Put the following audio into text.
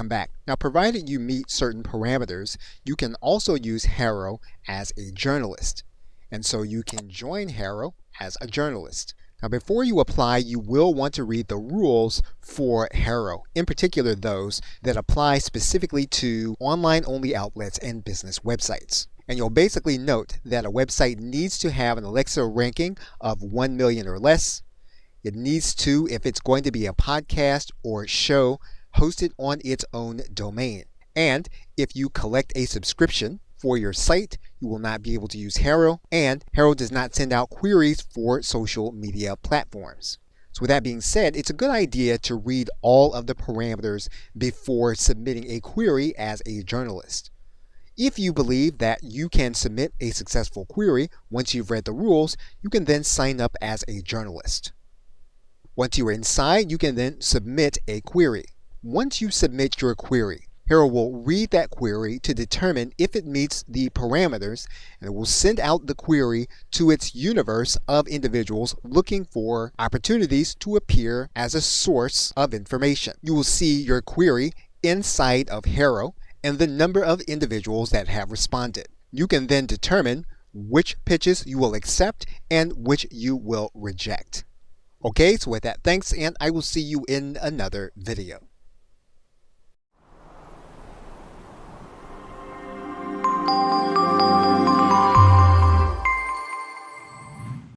Welcome back. Now, provided you meet certain parameters, you can also use HARO as a journalist. And so you can join HARO as a journalist. Now, before you apply, you will want to read the rules for HARO, in particular those that apply specifically to online-only outlets and business websites. And you'll basically note that a website needs to have an Alexa ranking of 1 million or less. It needs to, if it's going to be a podcast or show, hosted on its own domain. And if you collect a subscription for your site, you will not be able to use HARO, and HARO does not send out queries for social media platforms. So with that being said, it's a good idea to read all of the parameters before submitting a query as a journalist. If you believe that you can submit a successful query once you've read the rules, you can then sign up as a journalist. Once you are inside, you can then submit a query. Once you submit your query, HARO will read that query to determine if it meets the parameters, and it will send out the query to its universe of individuals looking for opportunities to appear as a source of information. You will see your query inside of HARO and the number of individuals that have responded. You can then determine which pitches you will accept and which you will reject. Okay, so with that, thanks, and I will see you in another video.